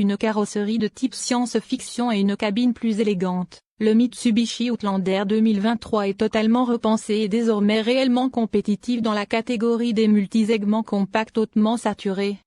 une carrosserie de type science-fiction et une cabine plus élégante, le Mitsubishi Outlander 2023 est totalement repensé et désormais réellement compétitif dans la catégorie des multisegments compacts hautement saturés.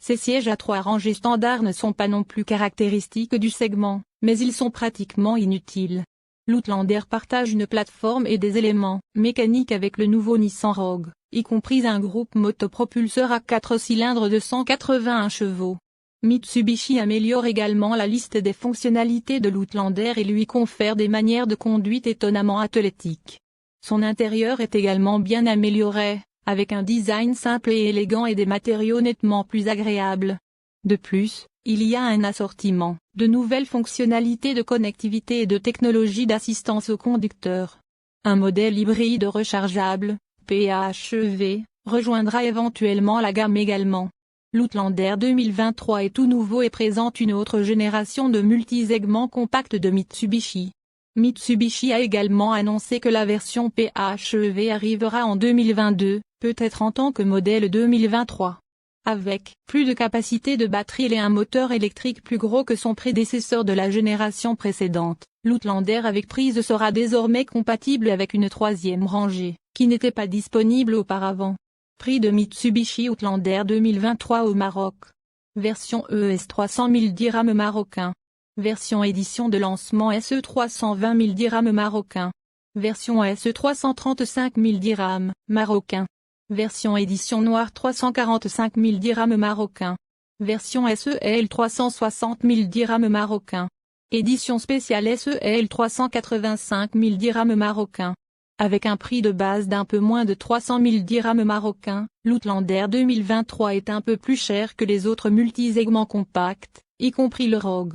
Ces sièges à 3 rangées standards ne sont pas non plus caractéristiques du segment, mais ils sont pratiquement inutiles. L'Outlander partage une plateforme et des éléments mécaniques avec le nouveau Nissan Rogue, y compris un groupe motopropulseur à 4 cylindres de 181 chevaux. Mitsubishi améliore également la liste des fonctionnalités de l'Outlander et lui confère des manières de conduite étonnamment athlétiques. Son intérieur est également bien amélioré, avec un design simple et élégant et des matériaux nettement plus agréables. De plus, il y a un assortiment de nouvelles fonctionnalités de connectivité et de technologies d'assistance au conducteur. Un modèle hybride rechargeable, PHEV, rejoindra éventuellement la gamme également. L'Outlander 2023 est tout nouveau et présente une autre génération de multisegments compacts de Mitsubishi. Mitsubishi a également annoncé que la version PHEV arrivera en 2022, peut-être en tant que modèle 2023. Avec plus de capacité de batterie et un moteur électrique plus gros que son prédécesseur de la génération précédente, l'Outlander avec prise sera désormais compatible avec une troisième rangée, qui n'était pas disponible auparavant. Prix de Mitsubishi Outlander 2023 au Maroc. Version ES 300 000 dirhams marocains. Version édition de lancement SE 320 000 dirhams marocains. Version SE 335 000 dirhams marocains. Version édition noire 345 000 dirhams marocains. Version SEL 360 000 dirhams marocains. Édition spéciale SEL 385 000 dirhams marocains. Avec un prix de base d'un peu moins de 300 000 dirhams marocains, l'Outlander 2023 est un peu plus cher que les autres multisegments compacts, y compris le Rogue.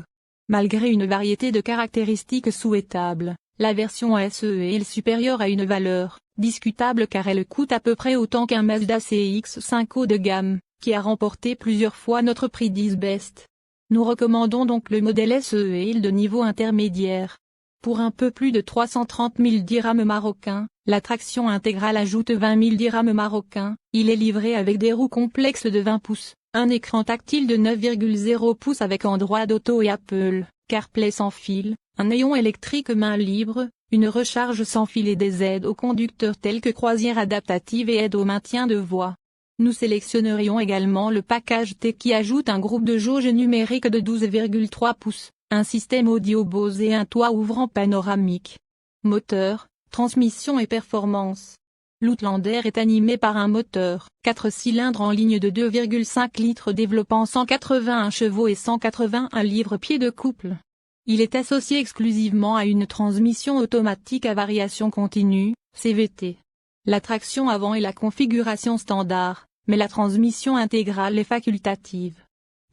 Malgré une variété de caractéristiques souhaitables, la version SE est supérieure à une valeur discutable car elle coûte à peu près autant qu'un Mazda CX-5 haut de gamme, qui a remporté plusieurs fois notre prix d'Isbest. Nous recommandons donc le modèle SE de niveau intermédiaire. Pour un peu plus de 330 000 dirhams marocains, la traction intégrale ajoute 20 000 dirhams marocains, il est livré avec des roues complexes de 20 pouces, un écran tactile de 9,0 pouces avec Android Auto et Apple CarPlay sans fil, un néon électrique main libre, une recharge sans fil et des aides aux conducteurs telles que croisière adaptative et aide au maintien de voie. Nous sélectionnerions également le package T qui ajoute un groupe de jauge numérique de 12,3 pouces. Un système audio Bose et un toit ouvrant panoramique. Moteur, transmission et performance. L'Outlander est animé par un moteur 4 cylindres en ligne de 2,5 litres développant 181 chevaux et 181 livres-pieds de couple. Il est associé exclusivement à une transmission automatique à variation continue, CVT. La traction avant est la configuration standard, mais la transmission intégrale est facultative.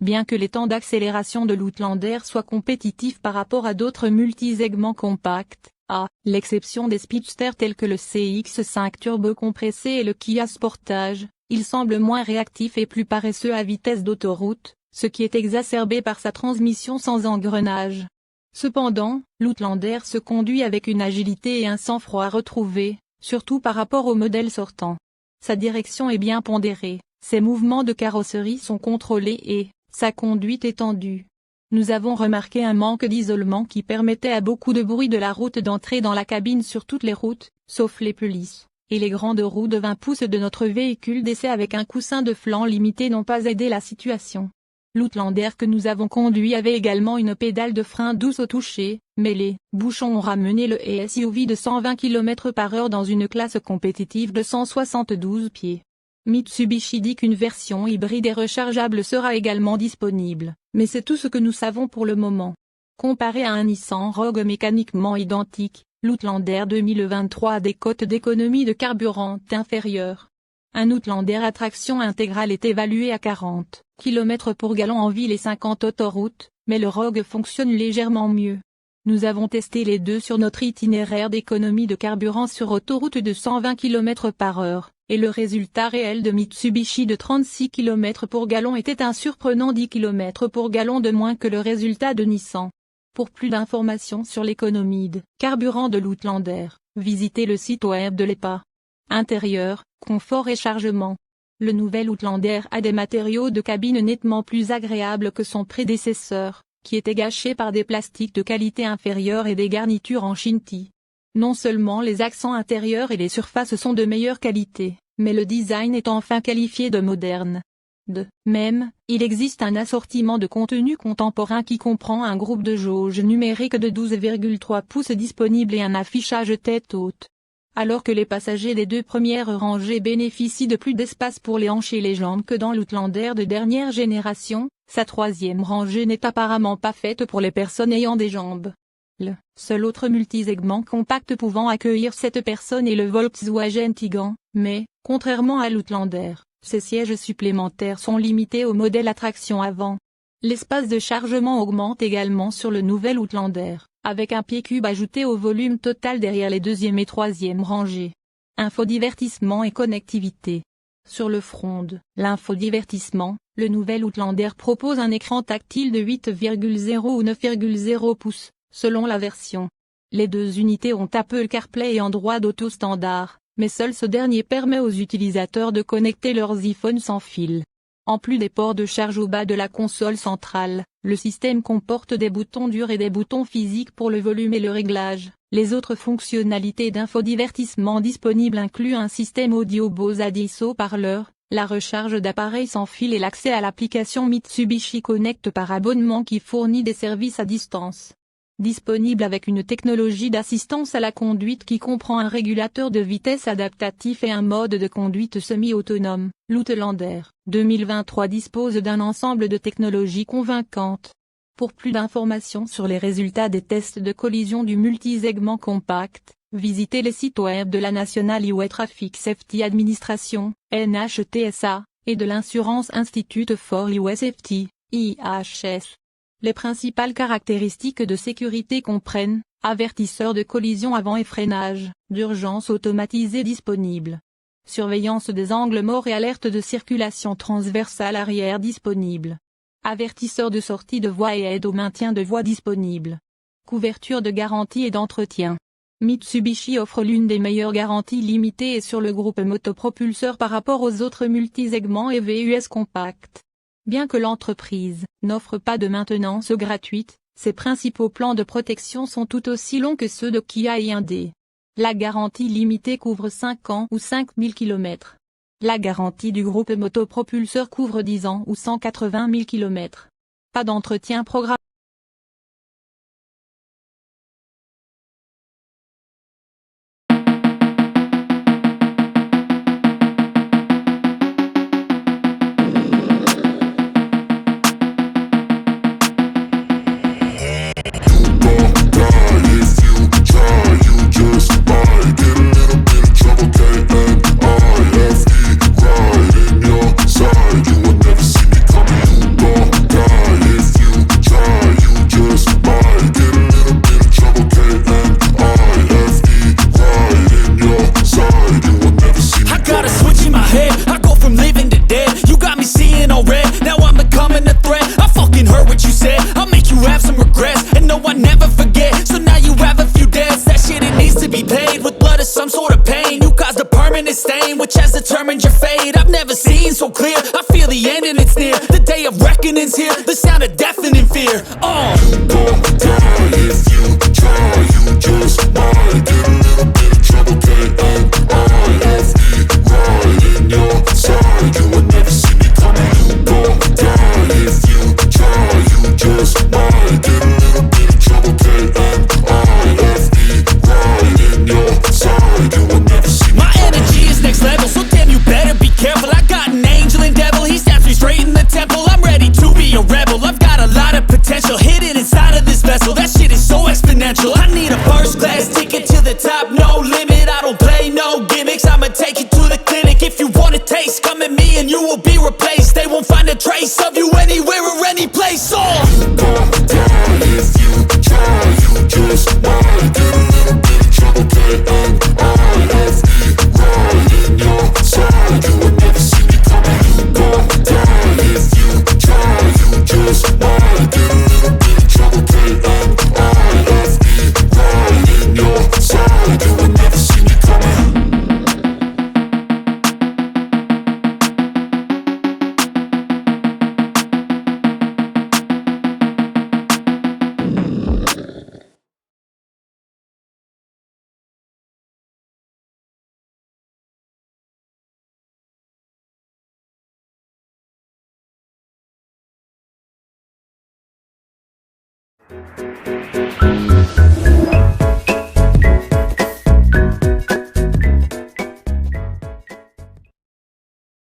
Bien que les temps d'accélération de l'Outlander soient compétitifs par rapport à d'autres multisegments compacts, à l'exception des speedsters tels que le CX-5 turbo compressé et le Kia Sportage, il semble moins réactif et plus paresseux à vitesse d'autoroute, ce qui est exacerbé par sa transmission sans engrenage. Cependant, l'Outlander se conduit avec une agilité et un sang-froid retrouvés, surtout par rapport au modèle sortant. Sa direction est bien pondérée, ses mouvements de carrosserie sont contrôlés et sa conduite est tendue. Nous avons remarqué un manque d'isolement qui permettait à beaucoup de bruit de la route d'entrer dans la cabine sur toutes les routes, sauf les plus lisses, et les grandes roues de 20 pouces de notre véhicule d'essai avec un coussin de flanc limité n'ont pas aidé la situation. L'Outlander que nous avons conduit avait également une pédale de frein douce au toucher, mais les bouchons ont ramené le SUV de 120 km/h dans une classe compétitive de 172 pieds. Mitsubishi dit qu'une version hybride et rechargeable sera également disponible, mais c'est tout ce que nous savons pour le moment. Comparé à un Nissan Rogue mécaniquement identique, l'Outlander 2023 a des cotes d'économie de carburant inférieures. Un Outlander à traction intégrale est évalué à 40 km pour gallon en ville et 50 autoroutes, mais le Rogue fonctionne légèrement mieux. Nous avons testé les deux sur notre itinéraire d'économie de carburant sur autoroute de 120 km/h, et le résultat réel de Mitsubishi de 36 km pour gallon était un surprenant 10 km pour gallon de moins que le résultat de Nissan. Pour plus d'informations sur l'économie de carburant de l'Outlander, visitez le site web de l'EPA. Intérieur, confort et chargement. Le nouvel Outlander a des matériaux de cabine nettement plus agréables que son prédécesseur, qui était gâché par des plastiques de qualité inférieure et des garnitures en shinty. Non seulement les accents intérieurs et les surfaces sont de meilleure qualité, mais le design est enfin qualifié de moderne. De même, il existe un assortiment de contenu contemporain qui comprend un groupe de jauge numérique de 12,3 pouces disponible et un affichage tête haute. Alors que les passagers des deux premières rangées bénéficient de plus d'espace pour les hanches et les jambes que dans l'Outlander de dernière génération, sa troisième rangée n'est apparemment pas faite pour les personnes ayant des jambes. Le seul autre multisegment compact pouvant accueillir cette personne est le Volkswagen Tiguan, mais, contrairement à l'Outlander, ces sièges supplémentaires sont limités au modèle à traction avant. L'espace de chargement augmente également sur le nouvel Outlander, avec un pied cube ajouté au volume total derrière les deuxième et troisième rangées. Infodivertissement et connectivité. Sur le front de l'infodivertissement, le nouvel Outlander propose un écran tactile de 8,0 ou 9,0 pouces, selon la version. Les deux unités ont Apple CarPlay et Android Auto standard, mais seul ce dernier permet aux utilisateurs de connecter leurs iPhones sans fil. En plus des ports de charge au bas de la console centrale, le système comporte des boutons durs et des boutons physiques pour le volume et le réglage. Les autres fonctionnalités d'infodivertissement disponibles incluent un système audio Bose à 10 haut-parleurs, la recharge d'appareils sans fil et l'accès à l'application Mitsubishi Connect par abonnement qui fournit des services à distance. Disponible avec une technologie d'assistance à la conduite qui comprend un régulateur de vitesse adaptatif et un mode de conduite semi-autonome, l'Outlander 2023 dispose d'un ensemble de technologies convaincantes. Pour plus d'informations sur les résultats des tests de collision du multisegment compact, visitez les sites web de la National Highway Traffic Safety Administration, NHTSA, et de l'Insurance Institute for Highway Safety, IHS. Les principales caractéristiques de sécurité comprennent, avertisseur de collision avant et freinage, d'urgence automatisé disponible. Surveillance des angles morts et alerte de circulation transversale arrière disponible. Avertisseur de sortie de voie et aide au maintien de voie disponible. Couverture de garantie et d'entretien. Mitsubishi offre l'une des meilleures garanties limitées et sur le groupe motopropulseur par rapport aux autres multisegments et VUS compacts. Bien que l'entreprise n'offre pas de maintenance gratuite, ses principaux plans de protection sont tout aussi longs que ceux de Kia et Hyundai. La garantie limitée couvre 5 ans ou 5000 km. La garantie du groupe motopropulseur couvre 10 ans ou 180 000 km. Pas d'entretien programmé. Some sort of pain, you caused a permanent stain, which has determined your fate. I've never seen so clear, I feel the end and it's near. The day of reckoning's here, the sound of deafening fear. You gon' die if you try, you just might get a little bit of trouble, K-N-I-F-E, right in your side, you will never see me coming. You gon' die if you try, you just might get a little bit of trouble, K-N-I-F-E, right in your side, you will never see me. My energy is next level, so damn you better be careful. I got an angel and devil, he stabs me straight in the temple. I'm ready to be a rebel, I've got a lot of potential hidden